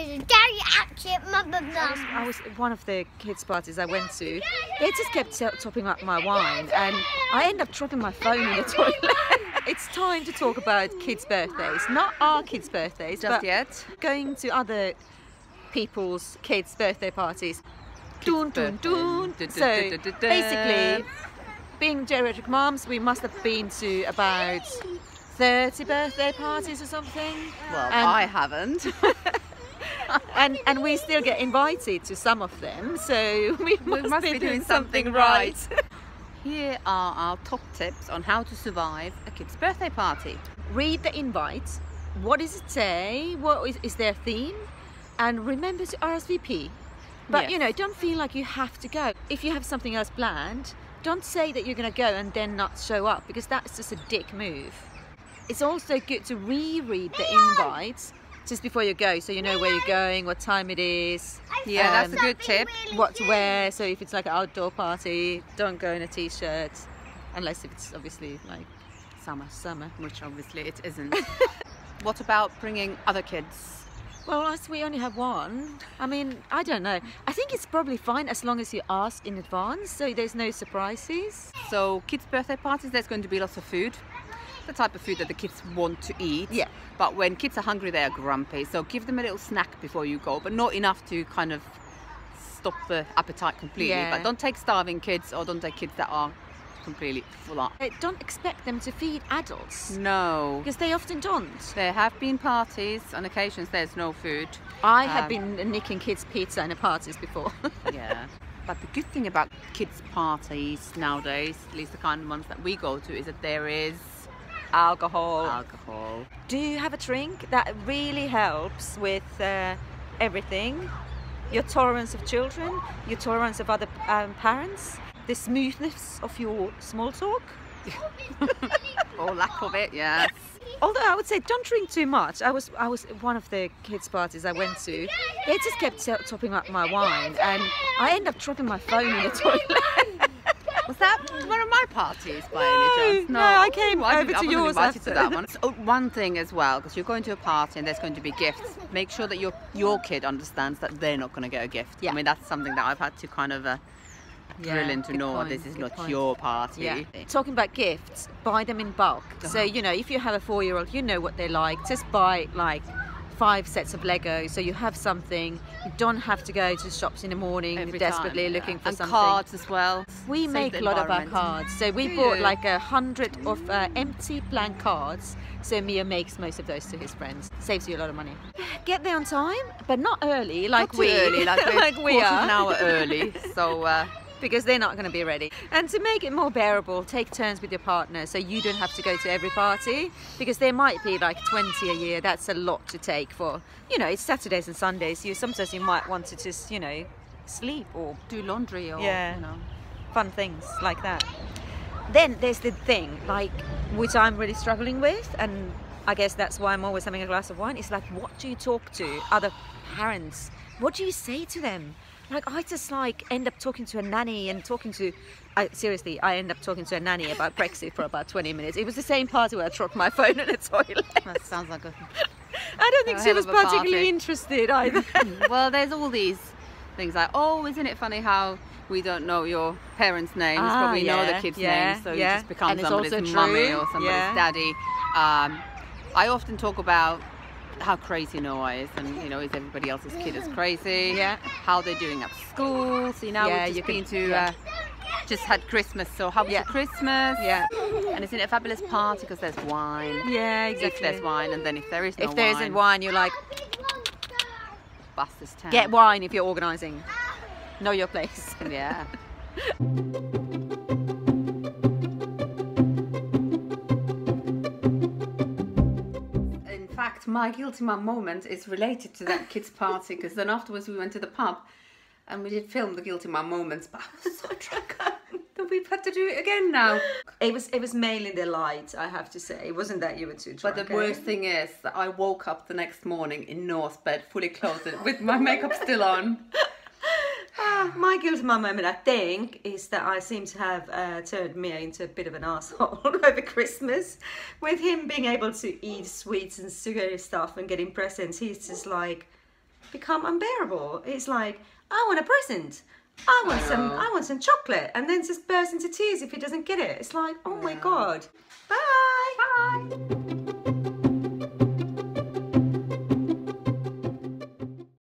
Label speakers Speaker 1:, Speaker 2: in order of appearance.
Speaker 1: is Geriatric mum.
Speaker 2: I was one of the kids' parties I went to. They just kept topping up my wine, and I ended up dropping my phone in the toilet. It's time to talk about kids' birthdays, not our kids' birthdays,
Speaker 3: just yet.
Speaker 2: Going to other people's kids' birthday parties. Dun, dun, dun. So basically, being geriatric moms, we must have been to about 30 birthday parties or something.
Speaker 3: Well, I haven't.
Speaker 2: and we still get invited to some of them, so we must be doing something right.
Speaker 3: Here are our top tips on how to survive a kid's birthday party.
Speaker 2: Read the invite. What does it say? What is their theme? And remember to RSVP. But
Speaker 3: Yes.
Speaker 2: you know, don't feel like you have to go. If you have something else planned, don't say that you're going to go and then not show up, because that's just a dick move. It's also good to reread the invite just before you go, so you know where you're going, what time it is.
Speaker 3: Yeah, that's a good tip.
Speaker 2: What to wear. So if it's like an outdoor party, don't go in a t-shirt, unless if it's obviously like summer,
Speaker 3: Which obviously it isn't. What about bringing other kids?
Speaker 2: Well, as we only have one, I mean, I don't know. I think it's probably fine as long as you ask in advance, so there's no surprises.
Speaker 3: So kids' birthday parties, there's going to be lots of food. The type of food that the kids want to eat.
Speaker 2: Yeah.
Speaker 3: But when kids are hungry, they are grumpy. So give them a little snack before you go, but not enough to kind of stop the appetite completely.
Speaker 2: Yeah.
Speaker 3: But don't take starving kids, or don't take kids that are completely full up.
Speaker 2: Don't expect them to feed adults,
Speaker 3: No.
Speaker 2: because they often don't.
Speaker 3: There have been parties, on occasions there's no food.
Speaker 2: I have been nicking kids' pizza in the parties before.
Speaker 3: Yeah. But the good thing about kids' parties nowadays, at least the kind of ones that we go to, is that there is
Speaker 2: Alcohol.
Speaker 3: Do
Speaker 2: you have a drink that really helps with everything? Your tolerance of children, your tolerance of other parents, the smoothness of your small talk.
Speaker 3: or lack of it, yes.
Speaker 2: Although I would say don't drink too much. I was one of the kids' parties I went to. They just kept topping up my wine, and I ended up dropping my phone in the toilet.
Speaker 3: Was that one of my parties by any chance?
Speaker 2: No, I came over to yours
Speaker 3: invited
Speaker 2: after.
Speaker 3: to that one. So, one thing as well, because you're going to a party and there's going to be gifts, make sure that your kid understands that they're not going to get a gift.
Speaker 2: Yeah.
Speaker 3: I mean, that's something that I've had to kind of drill into
Speaker 2: good
Speaker 3: know
Speaker 2: point,
Speaker 3: this is
Speaker 2: good
Speaker 3: not
Speaker 2: point.
Speaker 3: your party.
Speaker 2: Yeah. Talking about gifts, buy them in bulk. So,
Speaker 3: Uh-huh.
Speaker 2: you know, if you have a 4-year-old, you know what they like. Just buy like 5 sets of Lego, so you have something. You don't have to go to shops in the morning
Speaker 3: Every
Speaker 2: desperately
Speaker 3: time,
Speaker 2: looking for
Speaker 3: and
Speaker 2: something.
Speaker 3: cards as well.
Speaker 2: We
Speaker 3: Save
Speaker 2: make
Speaker 3: the
Speaker 2: a lot of our
Speaker 3: environment.
Speaker 2: cards. So we
Speaker 3: Do
Speaker 2: bought
Speaker 3: you?
Speaker 2: like 100 of empty blank cards. So Mia makes most of those to his friends. Saves you a lot of money. Get there on time, but not early like
Speaker 3: Not too early, like we're
Speaker 2: like we
Speaker 3: quarter of
Speaker 2: are.
Speaker 3: an hour early. So
Speaker 2: Because they're not going to be ready. And to make it more bearable, take turns with your partner, so you don't have to go to every party, because there might be like 20 a year. That's a lot to take for, you know, it's Saturdays and Sundays. Sometimes you might want to just, you know, sleep or
Speaker 3: do laundry or,
Speaker 2: Yeah.
Speaker 3: you know.
Speaker 2: fun things like that. Then there's the thing, like, which I'm really struggling with, and I guess that's why I'm always having a glass of wine. It's like, what do you talk to other parents? What do you say to them? Like, I just like end up talking to a nanny and talking to, seriously, I end up talking to a nanny about Brexit for about 20 minutes. It was the same party where I dropped my phone in the toilet.
Speaker 3: That sounds like a
Speaker 2: I don't think
Speaker 3: a
Speaker 2: she
Speaker 3: hell
Speaker 2: was
Speaker 3: of a
Speaker 2: particularly
Speaker 3: party.
Speaker 2: interested either.
Speaker 3: Well, there's all these things like, oh, isn't it funny how we don't know your parents' names, but we know the kids' names, so you just become
Speaker 2: And it's
Speaker 3: somebody's
Speaker 2: also
Speaker 3: mummy
Speaker 2: true.
Speaker 3: or somebody's daddy. I often talk about how crazy Noah is, and you know, is everybody else's kid as crazy?
Speaker 2: Yeah.
Speaker 3: How they're doing at school. See, now
Speaker 2: Yeah,
Speaker 3: we've
Speaker 2: you
Speaker 3: just been
Speaker 2: can-
Speaker 3: to
Speaker 2: yeah.
Speaker 3: just had Christmas. So how was your Christmas?
Speaker 2: Yeah.
Speaker 3: And isn't it a fabulous party because there's wine?
Speaker 2: Yeah,
Speaker 3: If
Speaker 2: exactly.
Speaker 3: there's wine, and then if there is no
Speaker 2: If there isn't wine, you're like,
Speaker 3: bust this town.
Speaker 2: get wine if you're organising. Know your place.
Speaker 3: Yeah. In fact, my guilty mum moment is related to that kids' party, because then afterwards we went to the pub and we did film the guilty mum moments, but I was so drunk that we've had to do it again now.
Speaker 2: It was mainly the light, I have to say. It wasn't that you were too drunk.
Speaker 3: But the worst thing is that I woke up the next morning in Noah's bed, fully clothed, with my makeup still on.
Speaker 2: My guilty mum moment, I think, is that I seem to have turned Mia into a bit of an asshole over Christmas. With him being able to eat sweets and sugary stuff and getting presents, he's just like, become unbearable. It's like, I want a present. I want some chocolate, and then just bursts into tears if he doesn't get it. It's like, oh my God. Bye.
Speaker 3: Bye.